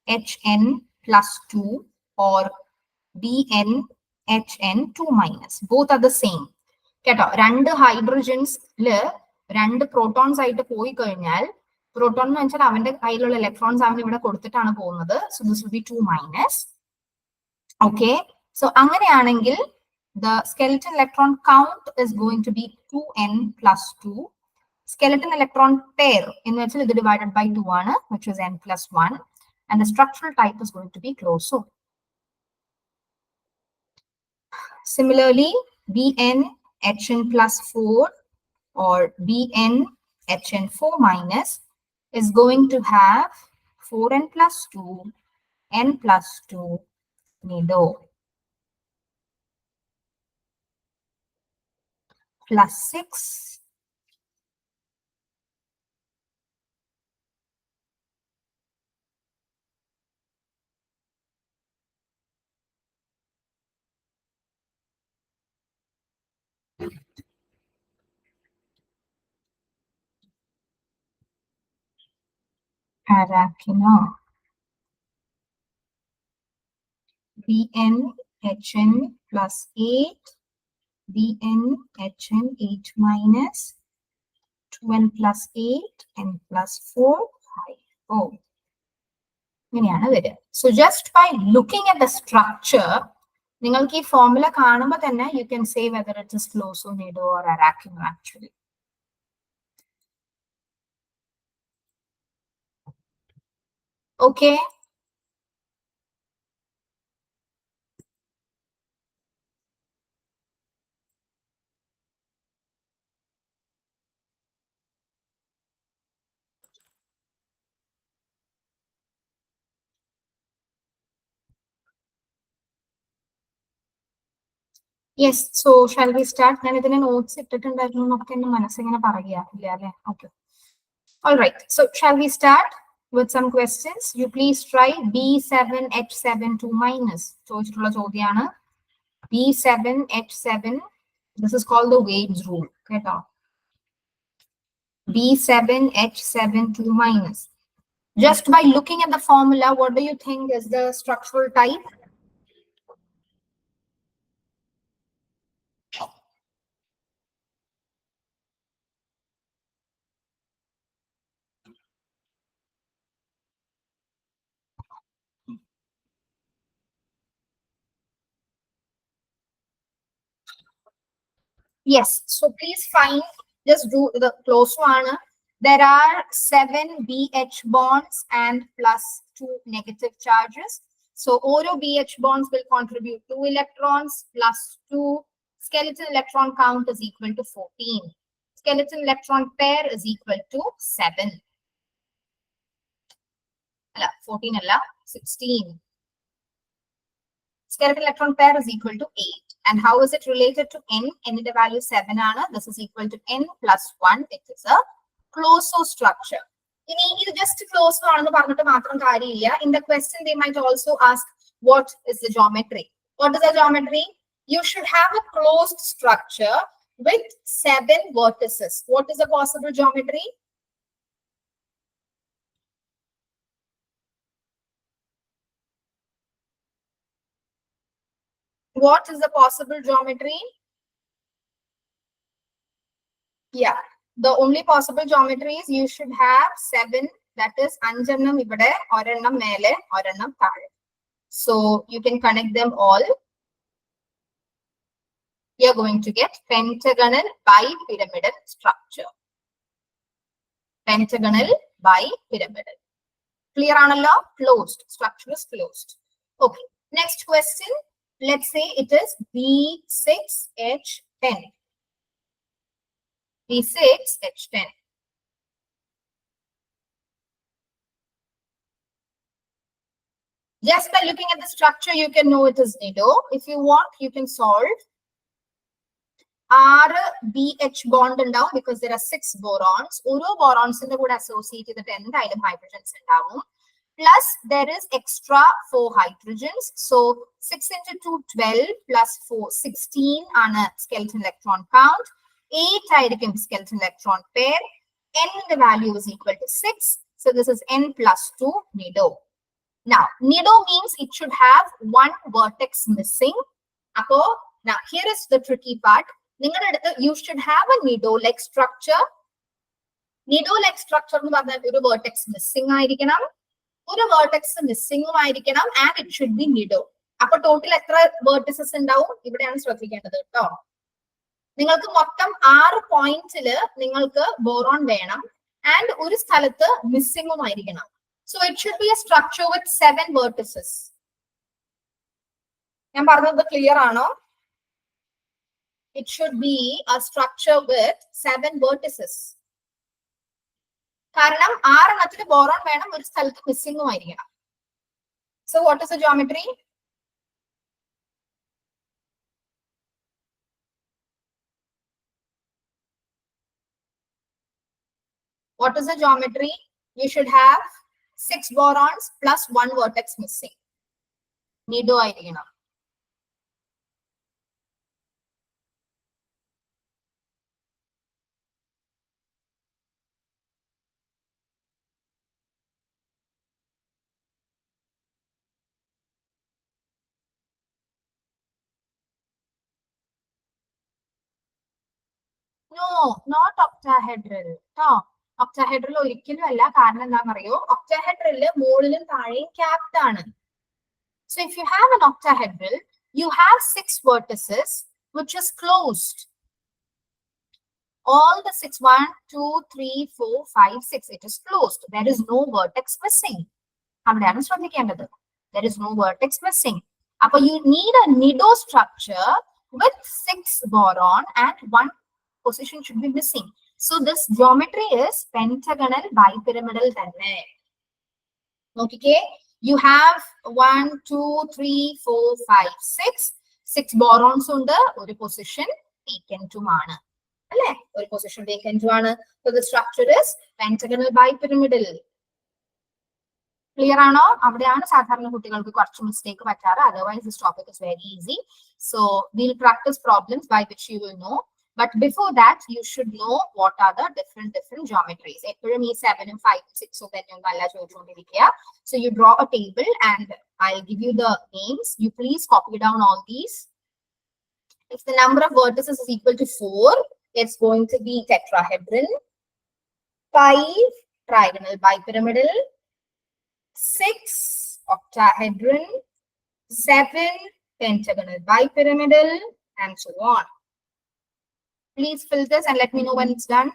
HN plus 2 or BnHn2 minus. Both are the same. കേട്ടോ, രണ്ട് ഹൈഡ്രജൻസില് രണ്ട് protons ആയിട്ട് പോയി കഴിഞ്ഞാൽ, proton എന്ന് വെച്ചാൽ അവന്റെ കയ്യിലുള്ള ഇലക്ട്രോൺസ് അവൻ ഇവിടെ കൊടുത്തിട്ടാണ് പോകുന്നത്. So this will be 2 minus. Okay, so അങ്ങനെയാണെങ്കിൽ the skeleton electron count is going to be 2n plus 2. Skeleton electron pair in which is divided by 2 ആണ്, which is n plus 1, and the structural type is going to be closed. So similarly, BnHn plus 4 or BnHn4 minus is going to have 4n plus 2, n plus 2 nido plus 6 arachino BnHn plus 8 BnHn8 minus 2n plus 8 n plus 4 5. Oh, so just by looking at the structure, നിങ്ങൾക്ക് ഈ formula കാണുമ്പോൾ തന്നെ you can say whether it is closonido or arachino actually. Okay. Yes, so shall we start? ഞാൻ ഇതിനെ notes ഇട്ടിട്ടുണ്ടായിരുന്നു എന്നൊക്കെ എന്റെ മനസ്സിങ്ങനെ പറയാറില്ല അല്ലേ? Okay. All right, so shall we start with some questions? You please try B7H7 2 minus. ചോദിച്ചിട്ടുള്ള ചോദ്യമാണ് B7H7. This is called the Wade's rule. കേട്ടോ, B7H7 2 minus. Just by looking at the formula, what do you think is the structural type? Yes, so please find, just do the close one. There are 7 BH bonds and plus 2 negative charges. So all BH bonds will contribute 2 electrons plus 2. Skeleton electron count is equal to 14. Skeleton electron pair is equal to 7. 14 alla, 16. Skeleton electron pair is equal to 8. And how is it related to n? N in the value 7 ana. This is equal to n plus 1. It is a closed structure. In just close in the question, they might also ask, what is the geometry? What is the geometry? You should have a closed structure with 7 vertices. What is the possible geometry? What is the possible geometry? Yeah, the only possible geometry is you should have 7, that is anjannam ivade, orannam mele, orannam thale. So you can connect them all. We are going to get pentagonal bipyramidal structure. Pentagonal bipyramidal. Clear analla? Closed. Structure is closed. Okay. Next question. Let's say it is B6H10. B6H10. Just by looking at the structure, you can know it is nido. If you want, you can solve. R BH bond down because there are 6 borons. Oro borons in the would associate with the 10 hydrogens down. Plus there is extra 4 hydrogens. So 6 into 2, 12 plus 4, 16 on a skeleton electron count. 8 hydrogen skeleton electron pair. N the value is equal to 6. So this is n plus 2 nido. Now, nido means it should have one vertex missing. Now, here is the tricky part. You should have a nido-like structure. Nido-like structure എന്ന് പറഞ്ഞാൽ ഒരു vertex missing ആയിരിക്കണം, ഒരു vertex missing ആയിരിക്കണം, and it should be nido. അപ്പൊ total എത്ര vertices ഉണ്ടാവും? ഇവിടെയാണ് ശ്രദ്ധിക്കേണ്ടത് കേട്ടോ. നിങ്ങൾക്ക് മൊത്തം 6 പോയിന്റ്സില് നിങ്ങൾക്ക് ബോറോൺ വേണം ആൻഡ് ഒരു സ്ഥലത്ത് മിസ്സിംഗും ആയിരിക്കണം. So it should be a structure with 7 vertices. ഞാൻ പറഞ്ഞത് ക്ലിയർ ആണോ? It should be a structure with 7 vertices. കാരണം 6 എണ്ണത്തിന് ബോറോൺ വേണം, ഒരു സ്ഥലത്ത് മിസ്സിംഗും ആയിരിക്കണം. So what is the geometry? What is the geometry? You should have 6 borons plus 1 vertex missing. Nido ആയിരിക്കണം. No, not octahedral. Octahedral ഒരിക്കലും അല്ല. കാരണം എന്താണെന്നറിയോ? Octahedral മുകളിലും താഴെയും capped ആണ്. So if you have an octahedral, you have 6 vertices which is closed. All the 6, 1, 2, 3, 4, 5, 6, it is closed. There is no vertex missing. അവിടെയാണ് ശ്രദ്ധിക്കേണ്ടത്. There is no vertex missing. Appo you need a nido structure with 6 boron and 1 position should be missing. So this geometry is pentagonal bipyramidal തന്നെ. Okay, you have 1, 2, 3, 4, 5, 6 borons ഉണ്ട്, ഒരു position vacant ആണ് അല്ലേ? ഒരു position vacant ആണ്. So the structure is pentagonal bipyramidal. Clear ആണോ? അവിടെയാണ് സാധാരണ കുട്ടികൾക്ക് കുറച്ച് mistake പറ്റാറ്. Otherwise this topic is very easy. So we'll practice problems by which you will know. But before that, you should know what are the different geometries. എപ്പോഴും ഈ 7, 5, 6 തന്നെയൊന്നും അല്ല ചോദിച്ചുകൊണ്ടിരിക്കുക. So you draw a table and I'll give you the names. You please copy down all these. If the number of vertices is equal to 4, it's going to be tetrahedron. 5, trigonal bipyramidal. 6, octahedron. 7, pentagonal bipyramidal, and so on. Please fill this and let me know when it's done.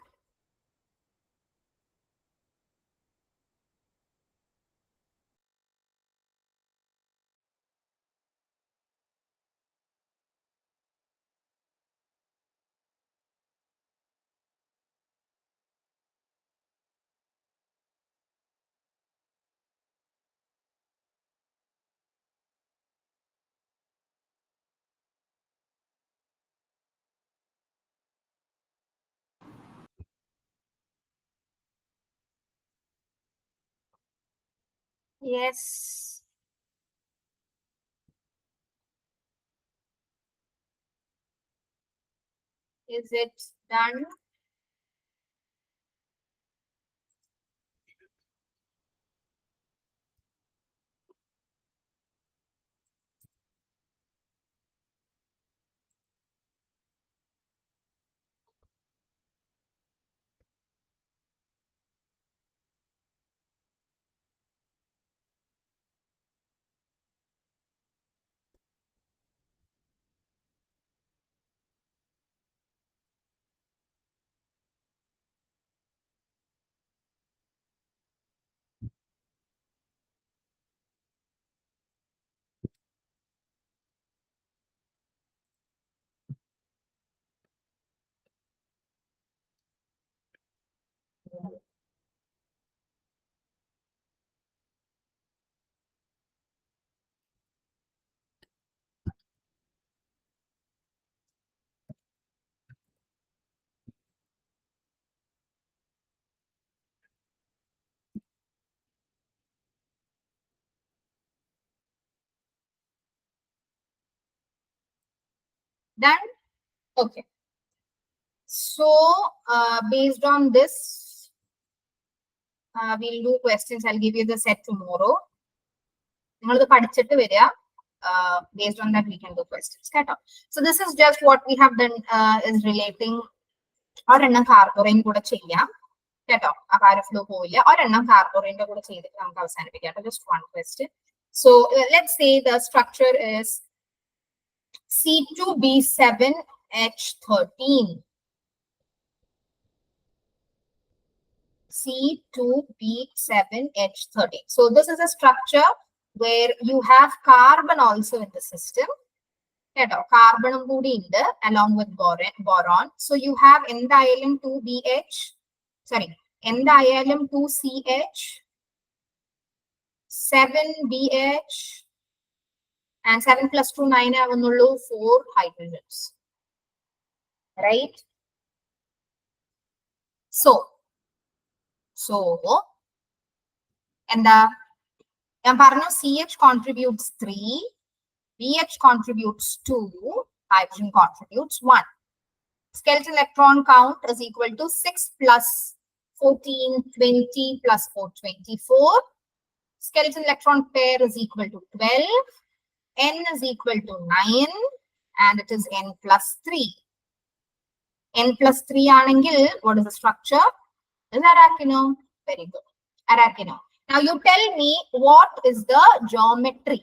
Yes. Is it done? Done? Okay. So, based on this, we'll do questions. I'll give you the set tomorrow. Based on that, we can do questions. So this is just what we have done is relating ഒരെണ്ണം കാർബോറൈൻ കൂടെ ചെയ്യാം കേട്ടോ. Flow പോയില്ല. ഒരെണ്ണം കാർബോറൈൻ്റെ കൂടെ ചെയ്തിട്ട് നമുക്ക് അവസാനിപ്പിക്കാം. Just one question. So let's say the structure is C2B7H13. C2B7H13. So this is a structure where you have carbon also in the system. Carbon along with boron. So you have endialum 2BH, sorry, endialum 2CH, 7BH, and 7 plus 2, 9, 4 hydrogens. Right? So, and the CH contributes 3, BH contributes 2, hydrogen contributes 1. Skeleton electron count is equal to 6 plus 14, 20 plus 4, 24. Skeleton electron pair is equal to 12. N is equal to 9, and it is N plus 3. N plus 3 anangil, what is the structure? Is arachino. Very good. Arachino. Now you tell me what is the geometry.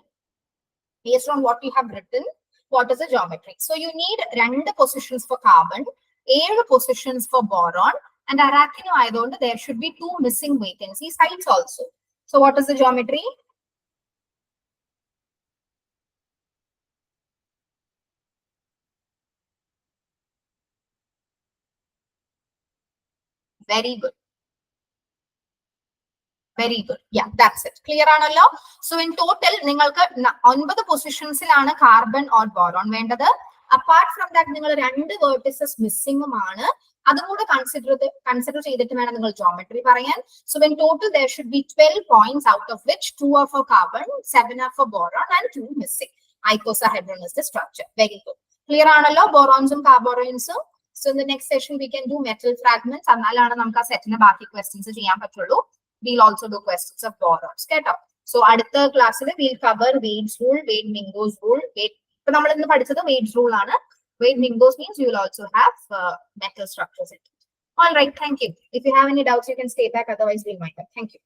Based on what you have written, what is the geometry? So you need 2 positions for carbon, 7 positions for boron, and arachino ayadonde there should be 2 missing vacancy sites also. So what is the geometry? Very good. Very good. Yeah, that's it. Clear aanallo? So in total, ningalku 9 positions ilana carbon or boron vendadu. Apart from that, ningal 2 vertices missing aanu. Adum kuda consider cheyidittu venam ningal geometry parayan. So in total, there should be 12 points, out of which 2 are for carbon, 7 are for boron, and 2 missing. Icosahedron is the structure. Very good. Clear aanallo? Borons and carbonyls. So in the next session, we can do metal fragments. Annalana namukku a set ine baaki questions cheyan pattullu. We'll also do questions of borons. So അടുത്ത ക്ലാസ്സിൽ we'll cover Wade's rule, Wade-Mingo's rule. ഇപ്പൊ നമ്മൾ ഇന്ന് പഠിച്ചത് Wade's rule ആണ്. Wade-Mingo's means you will also have metal structures in it. All right, thank you. If you have any doubts, you can stay back. Otherwise, we'll wind up. Thank you.